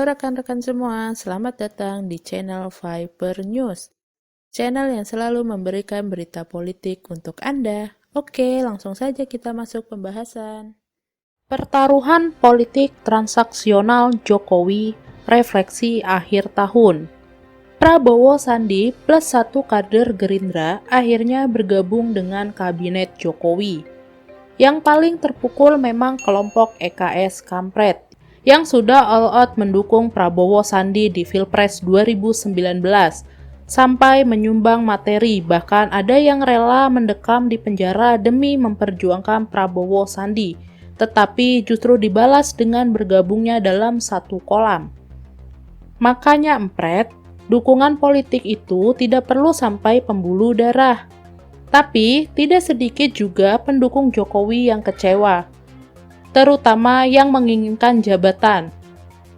rekan-rekan semua, selamat datang di channel Viper News. Channel yang selalu memberikan berita politik untuk Anda. Oke, langsung saja kita masuk pembahasan. Pertaruhan politik transaksional Jokowi, refleksi akhir tahun. Prabowo Sandi plus satu kader Gerindra akhirnya bergabung dengan kabinet Jokowi. Yang paling terpukul memang kelompok EKS Kampret, yang sudah all out mendukung Prabowo Sandi di Pilpres 2019, sampai menyumbang materi, bahkan ada yang rela mendekam di penjara demi memperjuangkan Prabowo Sandi, tetapi justru dibalas dengan bergabungnya dalam satu kolam. Makanya empret, dukungan politik itu tidak perlu sampai pembuluh darah. Tapi tidak sedikit juga pendukung Jokowi yang kecewa, terutama yang menginginkan jabatan.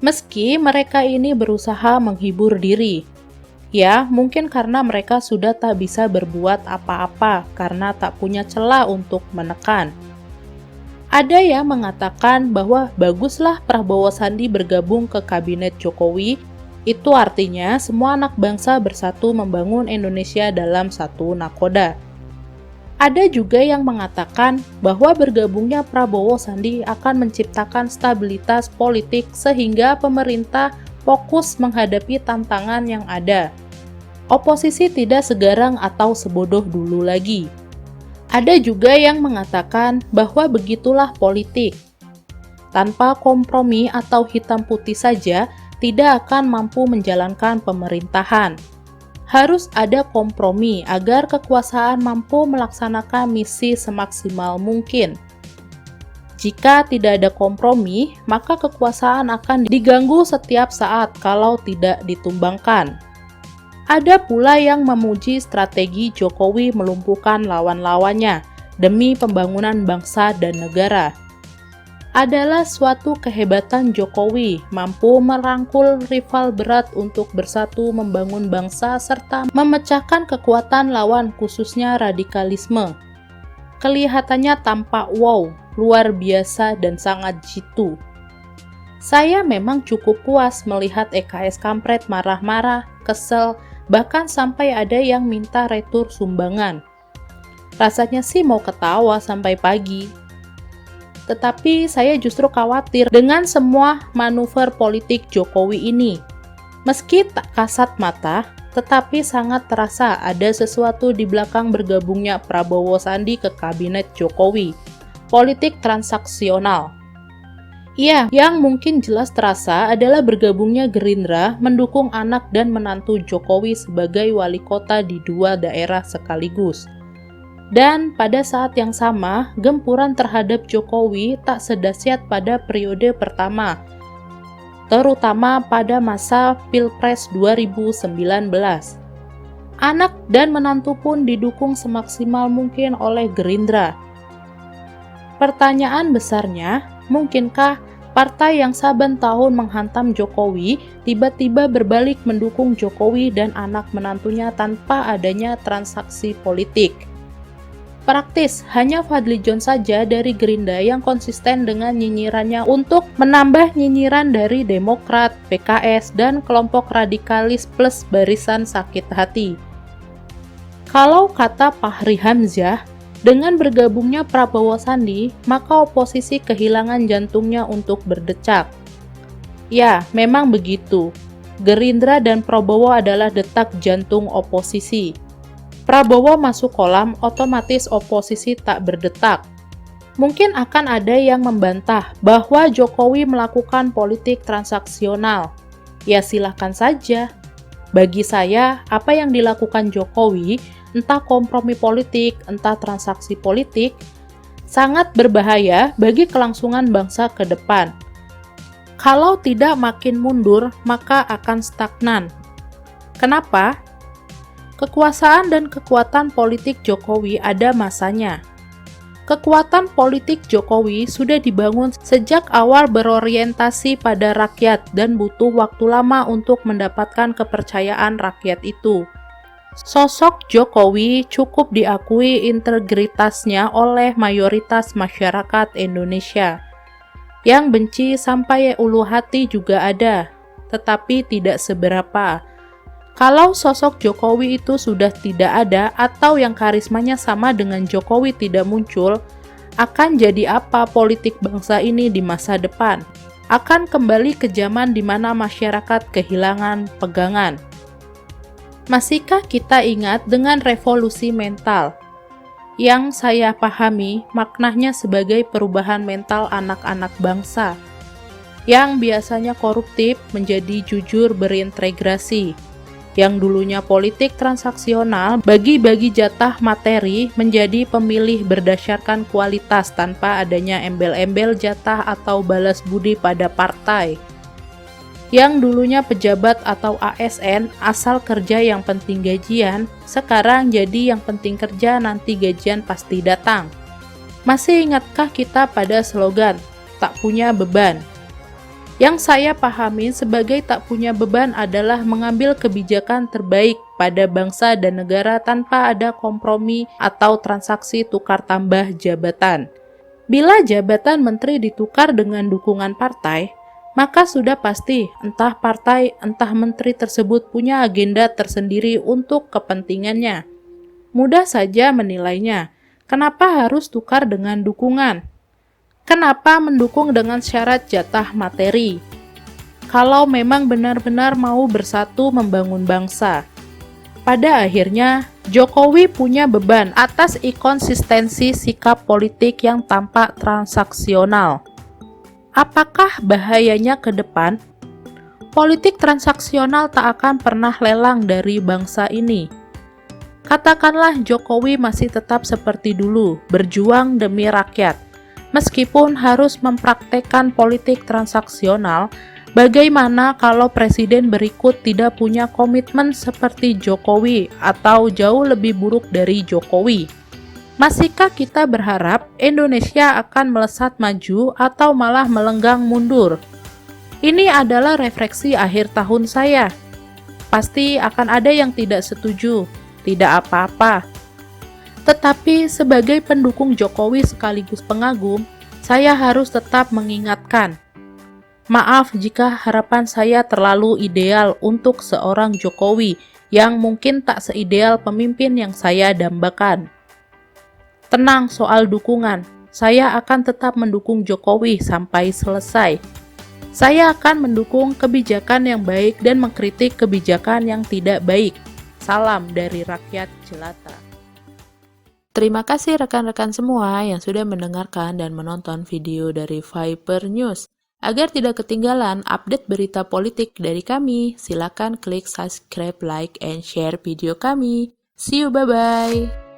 Meski mereka ini berusaha menghibur diri. Ya, mungkin karena mereka sudah tak bisa berbuat apa-apa karena tak punya celah untuk menekan. Ada yang mengatakan bahwa baguslah Prabowo Sandi bergabung ke kabinet Jokowi, itu artinya semua anak bangsa bersatu membangun Indonesia dalam satu nakoda. Ada juga yang mengatakan bahwa bergabungnya Prabowo Sandi akan menciptakan stabilitas politik sehingga pemerintah fokus menghadapi tantangan yang ada. Oposisi tidak segarang atau sebodoh dulu lagi. Ada juga yang mengatakan bahwa begitulah politik. Tanpa kompromi atau hitam putih saja tidak akan mampu menjalankan pemerintahan. Harus ada kompromi agar kekuasaan mampu melaksanakan misi semaksimal mungkin. Jika tidak ada kompromi, maka kekuasaan akan diganggu setiap saat kalau tidak ditumbangkan. Ada pula yang memuji strategi Jokowi melumpuhkan lawan-lawannya demi pembangunan bangsa dan negara. Adalah suatu kehebatan Jokowi mampu merangkul rival berat untuk bersatu membangun bangsa serta memecahkan kekuatan lawan khususnya radikalisme. Kelihatannya tampak wow, luar biasa dan sangat jitu. Saya memang cukup puas melihat EKS Kampret marah-marah, kesel, bahkan sampai ada yang minta retur sumbangan. Rasanya sih mau ketawa sampai pagi. Tetapi saya justru khawatir dengan semua manuver politik Jokowi ini. Meski tak kasat mata, tetapi sangat terasa ada sesuatu di belakang bergabungnya Prabowo Sandi ke kabinet Jokowi. Politik transaksional. Iya, yang mungkin jelas terasa adalah bergabungnya Gerindra mendukung anak dan menantu Jokowi sebagai wali kota di dua daerah sekaligus. Dan pada saat yang sama, gempuran terhadap Jokowi tak sedahsyat pada periode pertama, terutama pada masa Pilpres 2019. Anak dan menantu pun didukung semaksimal mungkin oleh Gerindra. Pertanyaan besarnya, mungkinkah partai yang saban tahun menghantam Jokowi tiba-tiba berbalik mendukung Jokowi dan anak menantunya tanpa adanya transaksi politik? Praktis, hanya Fadlizon saja dari Gerindra yang konsisten dengan nyinyirannya untuk menambah nyinyiran dari Demokrat, PKS, dan kelompok radikalis plus barisan sakit hati. Kalau kata Fahri Hamzah, dengan bergabungnya Prabowo Sandi, maka oposisi kehilangan jantungnya untuk berdecak. Ya, memang begitu. Gerindra dan Prabowo adalah detak jantung oposisi. Prabowo masuk kolam, otomatis oposisi tak berdetak. Mungkin akan ada yang membantah bahwa Jokowi melakukan politik transaksional. Ya silahkan saja. Bagi saya, apa yang dilakukan Jokowi, entah kompromi politik, entah transaksi politik, sangat berbahaya bagi kelangsungan bangsa ke depan. Kalau tidak makin mundur, maka akan stagnan. Kenapa? Kekuasaan dan kekuatan politik Jokowi ada masanya. Kekuatan politik Jokowi sudah dibangun sejak awal berorientasi pada rakyat dan butuh waktu lama untuk mendapatkan kepercayaan rakyat itu. Sosok Jokowi cukup diakui integritasnya oleh mayoritas masyarakat Indonesia. Yang benci sampai ulu hati juga ada. tetapi tidak seberapa. Kalau sosok Jokowi itu sudah tidak ada atau yang karismanya sama dengan Jokowi tidak muncul, akan jadi apa politik bangsa ini di masa depan? Akan kembali ke zaman di mana masyarakat kehilangan pegangan. Masihkah kita ingat dengan revolusi mental? Yang saya pahami maknanya sebagai perubahan mental anak-anak bangsa, yang biasanya koruptif menjadi jujur berintegrasi, yang dulunya politik transaksional bagi-bagi jatah materi menjadi pemilih berdasarkan kualitas tanpa adanya embel-embel jatah atau balas budi pada partai, yang dulunya pejabat atau ASN asal kerja yang penting gajian, sekarang jadi yang penting kerja nanti gajian pasti datang. Masih ingatkah kita pada slogan tak punya beban? Yang saya pahami sebagai tak punya beban adalah mengambil kebijakan terbaik pada bangsa dan negara tanpa ada kompromi atau transaksi tukar tambah jabatan. Bila jabatan menteri ditukar dengan dukungan partai, maka sudah pasti entah partai entah menteri tersebut punya agenda tersendiri untuk kepentingannya. Mudah saja menilainya. Kenapa harus tukar dengan dukungan? Kenapa mendukung dengan syarat jatah materi? Kalau memang benar-benar mau bersatu membangun bangsa. Pada akhirnya, Jokowi punya beban atas inkonsistensi sikap politik yang tampak transaksional. Apakah bahayanya ke depan? Politik transaksional tak akan pernah lelang dari bangsa ini. Katakanlah Jokowi masih tetap seperti dulu, berjuang demi rakyat. Meskipun harus mempraktekkan politik transaksional, bagaimana kalau presiden berikut tidak punya komitmen seperti Jokowi atau jauh lebih buruk dari Jokowi? Masihkah kita berharap Indonesia akan melesat maju atau malah melenggang mundur? Ini adalah refleksi akhir tahun saya. Pasti akan ada yang tidak setuju, tidak apa-apa. Tetapi sebagai pendukung Jokowi sekaligus pengagum, saya harus tetap mengingatkan. Maaf jika harapan saya terlalu ideal untuk seorang Jokowi yang mungkin tak seideal pemimpin yang saya dambakan. Tenang soal dukungan, saya akan tetap mendukung Jokowi sampai selesai. Saya akan mendukung kebijakan yang baik dan mengkritik kebijakan yang tidak baik. Salam dari rakyat jelata. Terima kasih rekan-rekan semua yang sudah mendengarkan dan menonton video dari Viper News. Agar tidak ketinggalan update berita politik dari kami, silakan klik subscribe, like, and share video kami. See you, bye-bye.